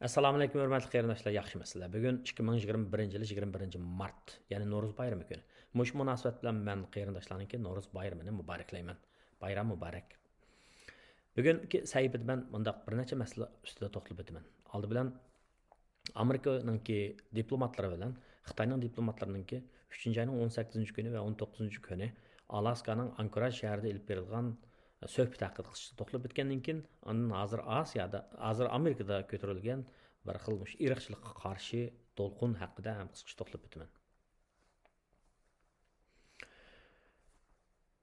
Assalomu alaykum hurmatli qarindoshlar, yaxshimisizlar? Bugun 2021 yil 21 mart, ya'ni Navro'z bayrami kuni. Mush munosabat bilan men qarindoshlarningki Navro'z bayramini muboraklayman. Bayram muborak. Bugungi sayfida men bundaq bir necha masala ustida to'xtalib o'taman. Oldi bilan Amerikaningki diplomatlari bilan Xitoyning diplomatlarininki 3-oyning 18-kuni va 19-kuni Alaskaning Anchoraj shahrida ilib berilgan söhbət haqqında to'xtalib o'tgandan keyin hozir Amerikada ko'tarilgan bir xil irqchilikqa qarshi to'lqin haqida ham qisqacha to'xtalib o'taman.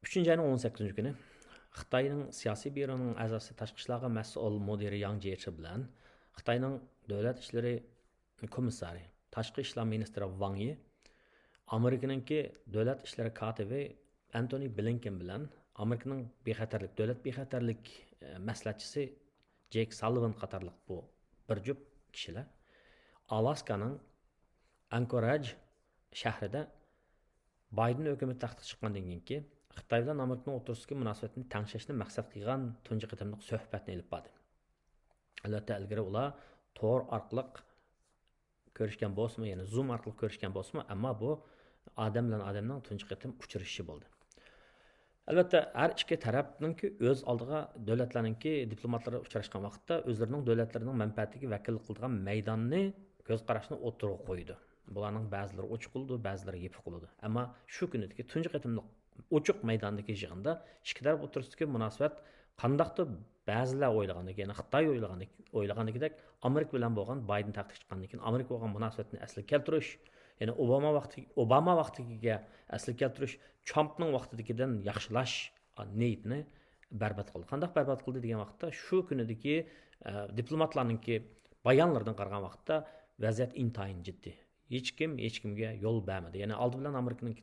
3-oyning 18-kuni Xitoyning siyosiy byuroning a'zosi tashqi ishlarga mas'ul mudiri Yang Jiechi bilan Xitoyning davlat ishlari komissari, tashqi ishlar ministri Wang Yi, Amerikaningki davlat ishlari katibi Antony Blinken bilan Amerikaning davlat bexatarlik maslahatchisi Jake Sullivan qatorliq bu bir jup kishilar Alaskaning Anchoraj shahrida Biden hukumati taxtga chiqqandan keyin Xitoy bilan Amerikaning o'rtasidagi munosabatni tanglashni maqsad qilgan tunji qatimliq suhbatni olib bordi. Albatta ilgari ular tor orqali ko'rishgan bo'lsa, ya'ni Zoom orqali ko'rishgan bo'lsa, ammo bu odam bilan odamning tunji qatim uchrashishi bo'ldi. Albatta har ikki tarafninki o'z oldiga davlatlarninki diplomatlari uchrashgan vaqtda o'zlarining davlatlarining manfaatiga vakillik qilgan maydonni ko'z qarashini o'tirib qo'ydi. Bularning ba'zilari ochiq qildi, ba'zilari yepiq qildi. Ammo shu kunidagi tunji qatimliq ochiq maydondagi yig'inda ikki taraf o'rtasidagi munosabat qandaqdir ba'zilar o'ylagandek, ya'ni Xitoy o'ylagandek Amerika bilan bo'lgan Biden taxtga chiqqandan keyin Amerika bo'lgan munosabatni asliga keltirish, ya'ni Obama vaqtiga asliga keltirish, Trumpning vaqtidagidan yaxshilash niyatini barbod qildi. Qanday barbod qildi degan vaqtda shu kunidagi diplomatlarningki bayonlaridan qaragan vaqtda vaziyat intayin jiddiy. Hech kimga yo'l bermadi. Ya'ni oldi bilan Amerikaning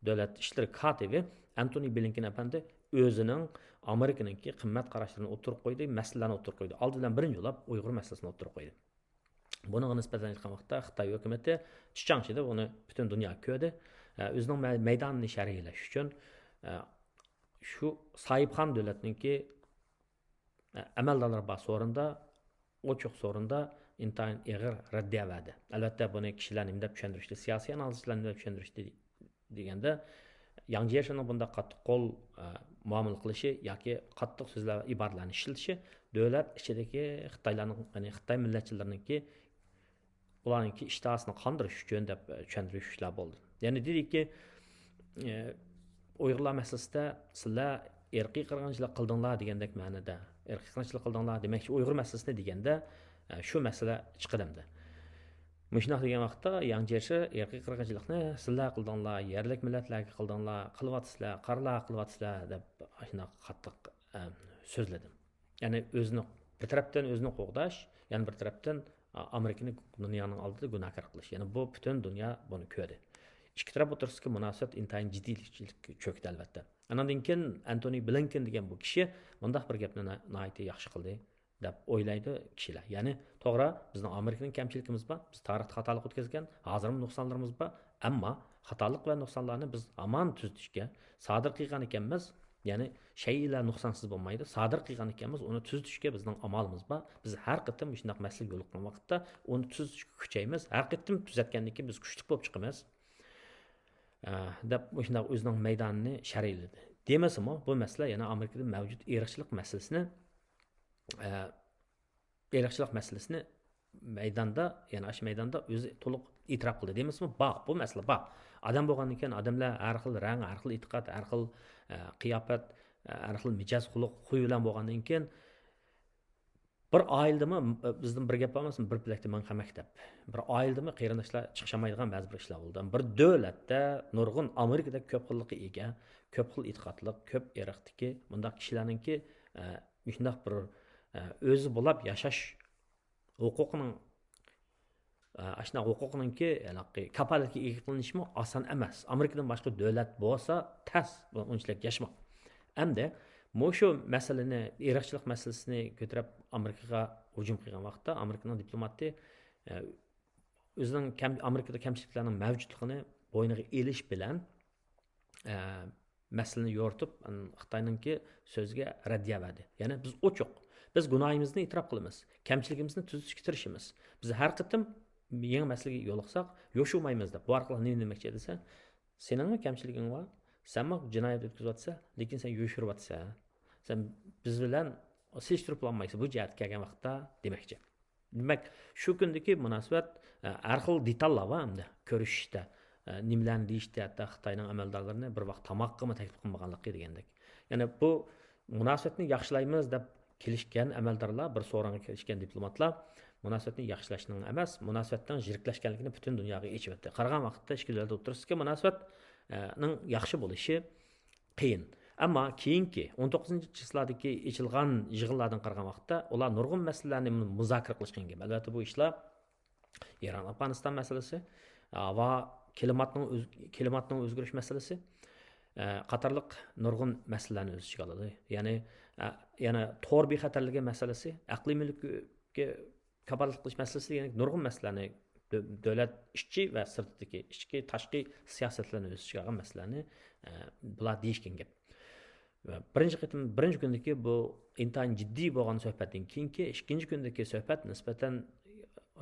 davlat ishlari katibi Antony Blinken apandi o'zining Amerikaningki qimmat qarashlarini o'tirib qo'ydi, masalalarni o'tirib qo'ydi. Oldi bilan birinchi yo'lab Uyg'ur masalasini o'tirib qo'ydi. Buni nisbatan aytgan vaqtda Xitoy hukumati chichangchida buni butun dunyo ko'rdi. O'zining maydonini sharhlash uchun shu sohibxon davlatningki amaldorlar bor so'rinda, ochiq so'rinda intayin ig'ir raddiya berdi. Albatta buni kishilar nima deb tushuntirishdi, siyosiy analizchilar nima deb tushuntirishdi deganda Yang Jiechining bunda qattiq qo'l muomala qilishi yoki qattiq so'zlar iboralarni ishlatishi davlat ichidagi Xitoylarning, ya'ni Xitoy millatchilarininki ularninki ishtahasini qondirish uchun deb tushuntirishlar bo'ldi. Ya'ni dedikki Uyg'urlar masalasida sizlar irqiy qirg'inchilik qildinglar degandek ma'noda, irqiy qirg'inchilik qildinglar demakchi Uyg'ur masalasida deganda shu masala chiqadimdi. Mushunaq degan vaqtda Yang Jiechi irqiy qirg'inchilikni sizlar qildinglar, yerlik millatlarga qildinglar, qilyapsizlar, qarilar qilyapsizlar deb shunaq qattiq so'zladi. Ya'ni o'zini bir tarafdan o'zini qo'g'dash, yana bir tarafdan Amerikani dunyoning oldida gunohkor qilish. Ya'ni bu butun dunyo buni ko'rdi. Ikki taraf o'rtasidagi munosabat intayin jiddiylikka cho'kdi albatta. Andan keyin Antony Blinken degan bu kishi bunday bir gapni nihoyatda yaxshi qildi deb o'ylaydi kishilar. Ya'ni to'g'ri, bizning Amerikaning kamchiligimiz bor, biz tarixda xatolik o'tkazgan, hozir ham nuqsonlarimiz bor, ammo xatolik va nuqsonlarni biz aman tuzatishga sodir qilgan ekanmiz. Ya'ni shaylar nuqsonsiz bo'lmaydi. Sodir qilgan ekanmiz, uni tuzatishga bizning amalimiz bor. Biz har qatim shunday masala yo'liqqan vaqtda uni tuzatishga kuchaymiz. Har qatim tuzatgandan keyin biz kuchli bo'lib chiqamiz. Deb shunday o'zining maydonini sharhladi. Demasimi, bu masala yana Amerikada mavjud irqchilik masalasini maydonda, ya'ni ash maydonda o'zi to'liq e'tirof qildi. Demasmi, bu masala bor. Odam bo'lgandan keyin odamlar har xil rang, har xil e'tiqod, har xil qiyofat, har xil mijoz, xuluq, xuy bilan bo'lgandan keyin bir oiladami bizdan bir gap bo'lmasin, bir pilakda man maktab. Bir oiladami qarindoshlar chiqishamaydigan ba'zi bir ishlar bo'ldi. Bir davlatda nurg'un Amerikada ko'p xillikka ega, ko'p xil e'tiqodlik, ko'p irqdagi bunday kishilarningki shunday bir o'zi bo'lib yashash huquqining huquqiningki kapolatga ega qilinishmi oson emas. Amerikadan boshqa davlat bo'lsa tas unchalik yashmoq. Hamda shu masalani, irqchilik masalasini ko'tarib Amerikaga hujum qilgan vaqtda Amerikaning diplomati o'zining Amerikada kamchiliklarning mavjudligini bo'yniga elish bilan masalani yoritib Xitoyningki so'ziga raddiya berdi. Ya'ni biz ochiq Biz gunohimizni e'tirof qilamiz, kamchiligimizni tuzatishga tirishamiz. Biz har qitim yangi masalaga yo'liqsaq, yo'shilmaymiz deb. Bu orqali nima demoqchi desa, seningmi kamchiliging bor? Senmi jinoyat o'tkazyapsa, lekin sen yo'shiryapsan. Sen biz bilan selishtirib olmaysan bu jihatga kelgan vaqtda demoqchi. Demak, shu kundagi munosabat har xil detallar bor hamda ko'rishishda, nimalarni deyishda, hatto Xitoyning amaldorlarini bir vaqt tomoqqa taklif qilmaganligi degandek. Ya'ni bu munosabatni yaxshilaymiz deb kelishgan amaldorlar, bir so'rovga kelishgan diplomatlar munosabatni yaxshilashning emas, munosabatdan ziriklashganligini butun dunyoga aytib o'tdi. Qaragan vaqtda ikki davlat o'rtasidagi munosabatning yaxshi bo'lishi qiyin. Ammo keyingi 19-chizlardagi ichilgan yig'inlardan qaragan vaqtda ular nurg'un masalalarni muzokara qilishgan. Albatta bu ishlar Eron Afg'oniston masalasi va klimatning o'zgarish masalasi qatorliq nurg'un masalalarni o'z ichiga oladi. Ya'ni tor bexatarligi masalasi, aqliy mulkka kafolat qilish masalasi degan nurg'un masalalarni davlat ishchi va sirtdagi ichki tashqi siyosatlarni o'z ichiga olgan masalalarni bular deyishgan gap. Birinchi kundagi bu intayin jiddiy bo'lgan suhbatdan keyingi ikkinchi kundagi suhbat nisbatan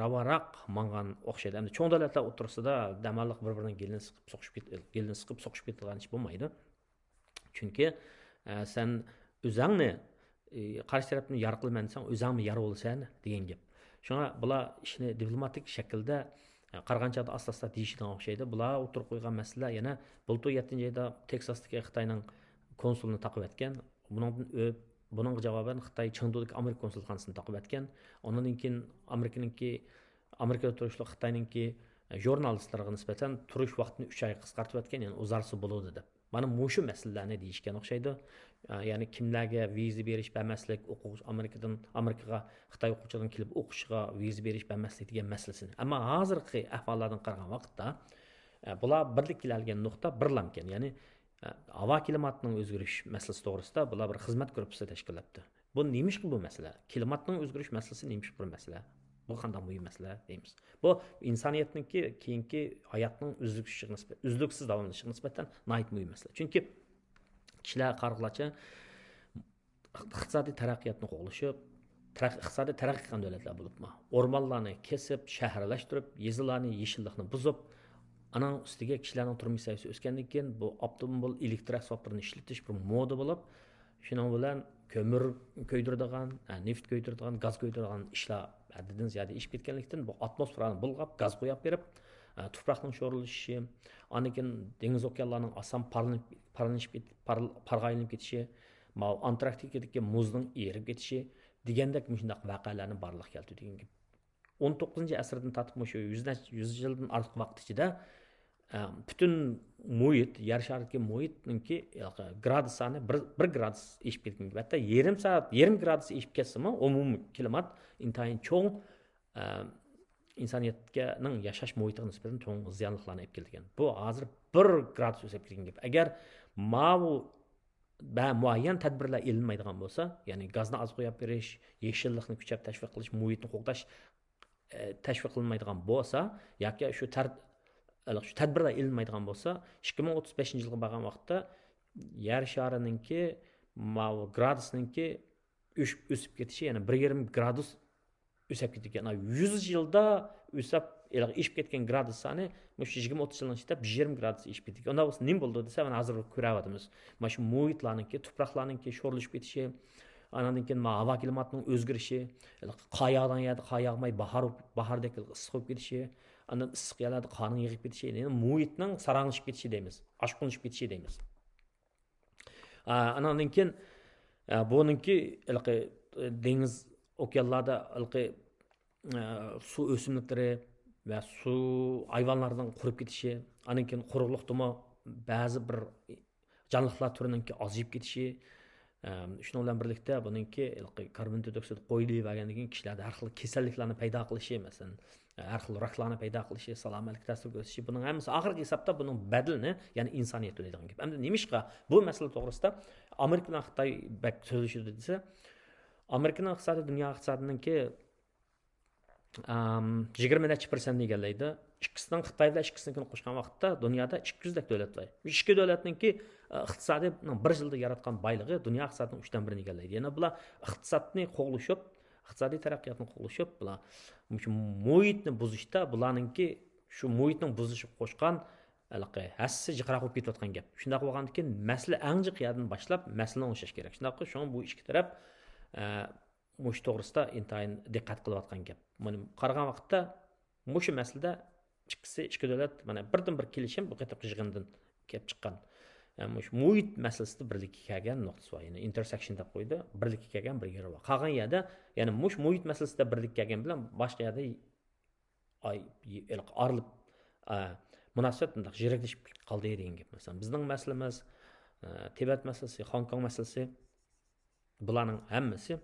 ravoqroq mangan o'xshaydi. Endi cho'ng davlatlar o'rtasida damalliq bir-birining gelini siqib so'qishib ketadigan ish bo'lmaydi. Chunki sen o'zingni qarshi tarafni yar qilman desang, o'zingni yar bo'lasan degan gap. Shunga bular ishni diplomatik shaklda qarg'anchada asosda deyishidan o'xshaydi. Bular o'tirib qo'ygan masala yana bultur 7-oyda Teksasdagi Xitoyning konsulini taqib etgan. Bunun javoban Xitoy Chengdudagi Amerika konsulxonasini taqib etgan. Ondan keyin Amerikada turishli Xitoyninki jurnalistlarga nisbatan turish vaqtini 3 oy qisqartib etgan, ya'ni o'zarsi bo'ladi deb. Mana mushu masalalarni deyishgan o'xshaydi. Ya'ni kimlarga viza berish bermaslik, Amerikaga Xitoy o'quvchilardan kelib o'qishga viza berish bermaslik degan masalasini. Ammo hozirgi ahvollardan qaragan vaqtda bular birlik kelgan nuqta birlamkan. Ya'ni havo klimatining o'zgarish masalasi to'g'risida bular bir xizmat guruhi tashkillabdi. Bu nemish bu masala? Klimatning o'zgarish masalasi nemish bir masala? Bu qanday muhim masala deymiz. Bu insoniyatningki keyingi hayotning uzluksiz davomlashiga nisbatan nihoyat muhim masala. Chunki kishilar qarg'alacha iqtisodiy taraqqiyotni qo'g'lashib, iqtisodiy taraqqi qilgan davlatlar bo'libmi? O'rmonlarni kesib, shaharlashtirib, yezilarni yeshillikni buzib, anan ustiga kishilarning turmush saviyasi o'sgandan keyin bu optimal elektr asboblarini ishlatish bir moda bo'lib, shuning bilan ko'mir ko'ydiradigan, neft ko'ydiradigan, gaz ko'ydiradigan ishlar haddidan ziyada ish ketganlikdan bu atmosferani bulg'ab, gaz qo'yib berib, tuproqning sho'rilishishi, undan keyin dengiz okeanlarning oson parg'aylinib ketishi, Antarktidadagi muzning erib ketishi degandek shunday voqealarni barliq keltirdi degan gap. 19-asrdan tortib shu 100 yildan ortiq vaqt ichida bütün muhit, yer sharidagi muhitninki gradus soni 1 gradus eshib ketgan. Hatta yarim gradus eshib ketsimi, umumiy klimat intayin cho'ng insoniyatning yashash muhitiga nisbatan cho'ng ziyonliqlarni olib kelgan. Bu hozir 1 gradus o'sib ketgan gap. Agar muayyan tadbirlar ilinmaydigan bo'lsa, ya'ni gazni oz qo'yib berish, yeshillikni kuchab tashviq qilish, muhitni qo'g'dash tashviq qilinmaydigan bo'lsa, yoki shu tadbirlar ilinmaydigan bo'lsa, 2035-yilga borgan vaqtda yer sharininki gradusninki o'sib ketishi, ya'ni 1,5 gradus o'sib ketgan. 100 yilda o'sib ishib ketgan gradus soni 20-30 yilning ichida 1,5 gradus ishib ketgan. Unda bo'lsa nima bo'ldi desa, mana hozir ko'ryapmiz. Mana shu muhitlarninki, tuproqlarninki sho'rilib ketishi, andan keyin havo klimatining o'zgarishi, qayoqdan yerda qayoqmay bahordek issiq bo'lib ketishi, andan issiq yerlarda qonning yig'ib ketishi, ya'ni muhitning saranglashib ketishi deymiz, oshqunishib ketishi deymiz. Andan keyin buningki dengiz okeanlarda suv o'simliklari va suv hayvonlarining qurib ketishi, andan keyin quruqlikdimi ba'zi bir jonliqlar turininki ozayib ketishi, shunun bilan birlikda buningki karbon dioksid qo'yilib olgandan keyin kishilarda har xil kasalliklarni paydo qilishi, masalan, har xil raklarni paydo qilishi, salomatlik ta'sir ko'rsatishi, buning hammasi oxirgi hisobda buning badalini, ya'ni insoniyat to'laydigan gap. Endi nimishqa bu masala to'g'risida Amerika bilan Xitoy bak so'zlashdi desa, Amerikaning iqtisodi dunyo iqtisodiningki 20% egallaydi. Ikkisidan Xitoy bilan ikkisiniki qo'shgan vaqtda dunyoda 200 dak davlat bor. Ikki davlatningki iqtisodiy bir yilda yaratgan boyligi dunyo iqtisodining 3dan 1'ini egallaydi. Yana bular iqtisodni qo'g'lashib, iqtisodiy taraqqiyotni qo'g'lashib, bular shu muhitni buzishda bularningki shu muhitning buzishib qo'shgan hassi jiqroq bo'lib ketayotgan gap. Shunday bo'lgandan keyin masala eng jiqyadan boshlab masalani o'nglash kerak. Shunday qilib, shunga bu ikki taraf mush to'g'risida intayin diqqat qilayotgan gap. Mana qaragan vaqtda mushu masalada ikki davlat mana birdan-bir kelishim bu qattiq yig'indan kelib chiqqan. Mush muhit masalasida birlikka kelgan nuqtasi bor. Ya'ni intersection deb qo'ydi. Birlikka kelgan bir yeri bor. Qolgan yerda, ya'ni mush muhit masalasida birlikka kelgan bilan boshqa yerda arilib munosabat bundoq jiraklashib qoldi degan gap. Masalan, bizning masalamiz, Tibet masalasi, Hong Kong masalasi bularning hammasi